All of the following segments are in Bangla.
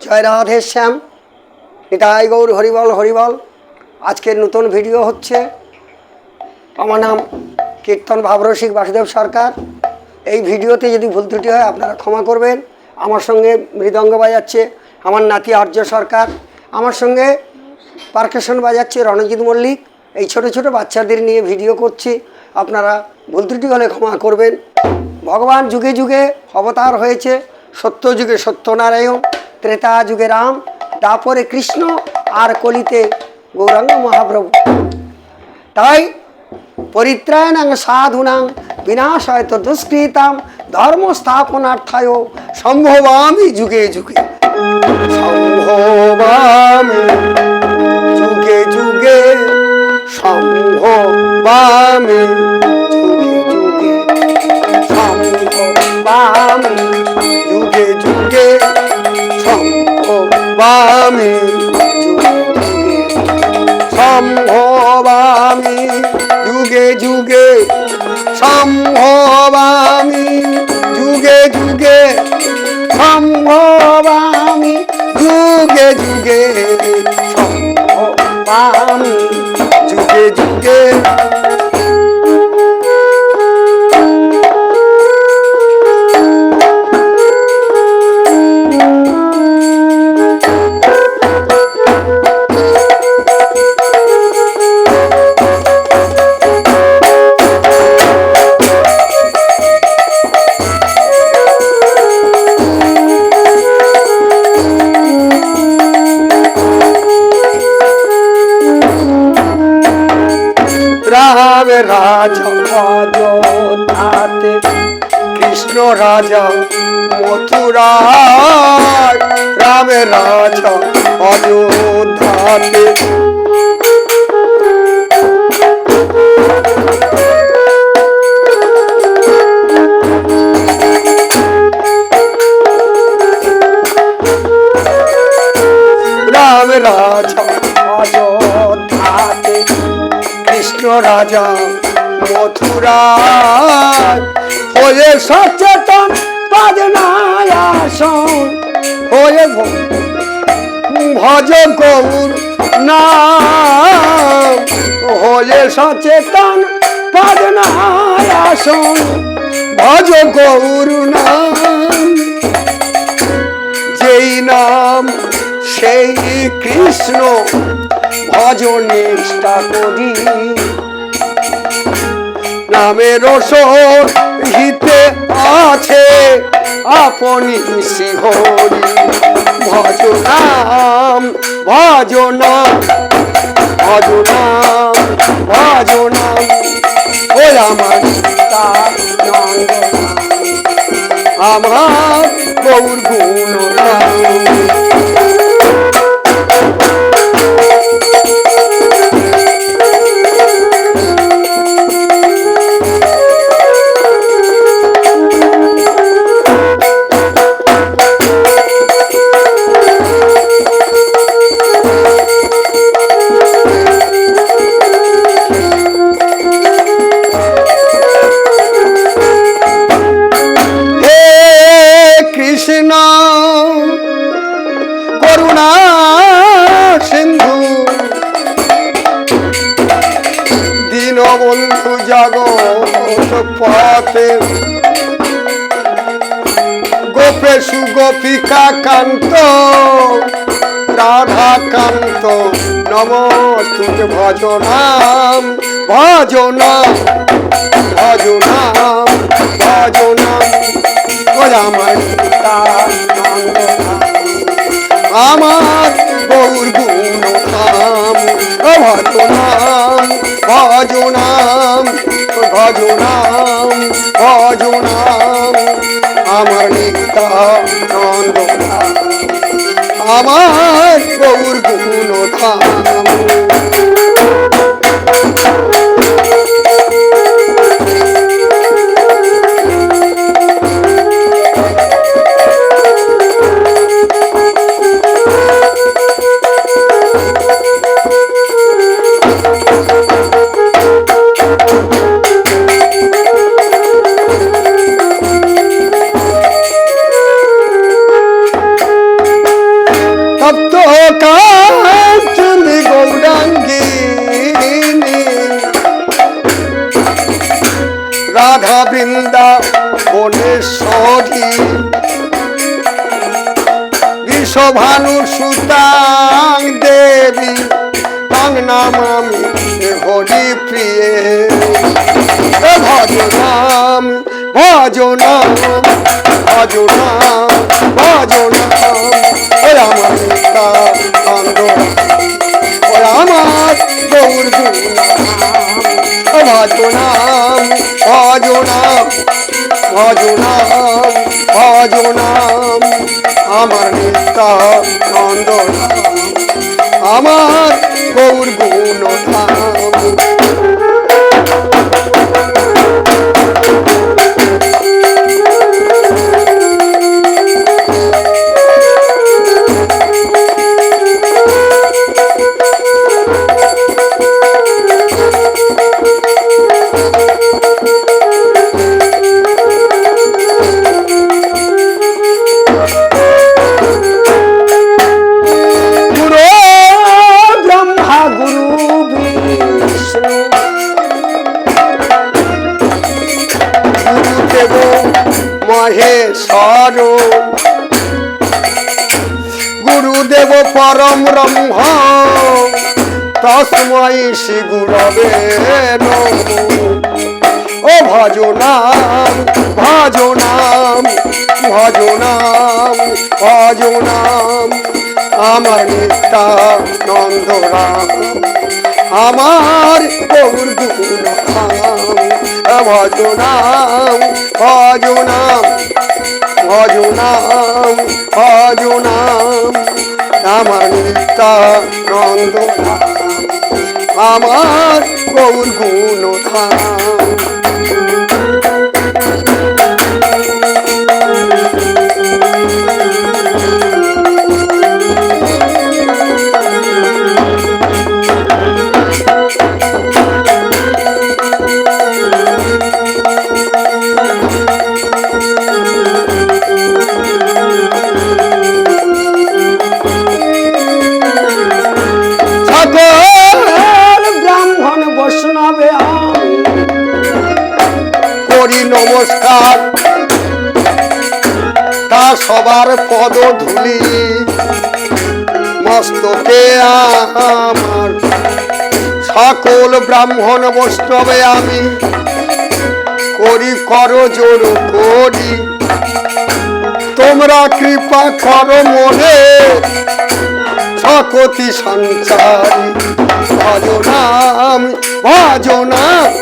জয় রাধে শ্যাম, নিতাই গৌর, হরিবল হরিবল। আজকের নতুন ভিডিও হচ্ছে। আমার নাম কীর্তন ভাবরসিক বাসুদেব সরকার। এই ভিডিওতে যদি ভুল ত্রুটি হয় আপনারা ক্ষমা করবেন। আমার সঙ্গে মৃদঙ্গ বাজাচ্ছে আমার নাতি আর্য সরকার, আমার সঙ্গে পারকাশন বাজাচ্ছে রণজিৎ মল্লিক। এই ছোট ছোট বাচ্চাদের নিয়ে ভিডিও করছি, আপনারা ভুল ত্রুটি হলে ক্ষমা করবেন। ভগবান যুগে যুগে অবতার হয়েছে। সত্য যুগে সত্যনারায়ণ, ত্রেতা যুগে রাম, তারপরে কৃষ্ণ, আর কলিতে গৌরাঙ্গ মহাপ্রভু। তাই পরিত্রাণাং সাধুনাং বিনাশায় তো দুষ্কৃতাম ধর্ম স্থাপনার্থায় সম্ভবামি যুগে যুগে। সম্ভবামি যুগে যুগে, সম্ভবামি যুগে যুগে, সম্ভবামি যুগে যুগে, সম্ভবামি সম্ভবামি যুগে যুগে, সম্ভবামি যুগে যুগে, সম্ভবামি যুগে যুগে, সম্ভবামি যুগে যুগে। রামের রাজা অযোধ্যাতে, কৃষ্ণ রাজা মথুরায়। রামের রাজা অযোধ্যাতে, রামের রাজা অযোধ্যাতে, কৃষ্ণ রাজা মথুরায়। হয়ে সচেতন পাদনায় আসন, হয়ে ভজ গৌর নাম। হয়ে সচেতন পাদনায় আসন, ভজ গৌর নাম। যেই নাম সেই কৃষ্ণ ভজন নিষ্ঠা করি। নামের সহিতে আছে আপনি শিহরি। ভজ নাম, ভজ নাম, ভজ নাম, ভজ নাম। ও আমার নন্দ, আমার গৌর গুণ নাম। করুণা সিন্ধু দীনবন্ধু জগৎ পথে, গোপেশু গোপিকা কান্ত রাধা কান্ত নমস্তুতে। ভজ নাম, ভজ নাম, ভজ নাম, ভজ নাম। আমার আমার গৌর গুণ নাম। ভজ নাম, ভজ নাম, ভজ নাম, ভজ নাম। আমার নিত্যানন্দ নাম, আমার গৌর গুণ ধাম। বৃন্দাবনেশ্বরী বিশ্বভানু সুতাং দেবী তাং নামামি হরি প্রিয়ে ভজ নাম ভজ নাম ভজ নাম ভজ নাম ওই আমার নিত্যানন্দ ওই আমার গৌর ভজ নাম ভজ নাম ভজ নাম ভজ নাম আমার নিত্যানন্দ আমার গৌর গুণ ধাম মহেশ্বর গুরুদেব পরম ব্রহ্ম তস্মৈ শ্রী গুরবে নমঃ ও ভজ নাম ভজ নাম ভজ নাম ভজ নাম আমার নিত্যানন্দ রাম আমার গৌর গুণ ভজ নাম ভজ নাম ভজ নাম ভজ নাম আমার নিত্যানন্দ আমার গৌর গুণ ধাম ব্রাহ্মণ বৈষ্ণবে করি নমস্কার তা সবার পদ ধুলি মস্তকে আমার সকল ব্রাহ্মণ বৈষ্ণবে আমি করি করো জোর করি তোমরা কৃপা করো মনে সকতি সঞ্চারী ভজ নাম ভজ নাম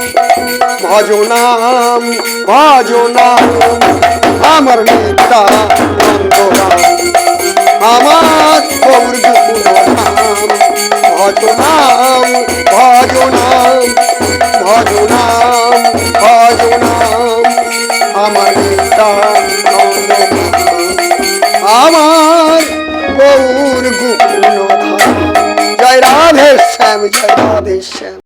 ভজ নাম ভজ নাম আমার নিত্যানন্দ রাম আমার গৌর গুণ ধাম ভজ নাম ভজ নাম ভজ নাম ভজ নাম আমার নিত্যানন্দ আমার গৌর গুণ ধাম। জয় রাধে শ্যাম জয় রাধে শ্যাম।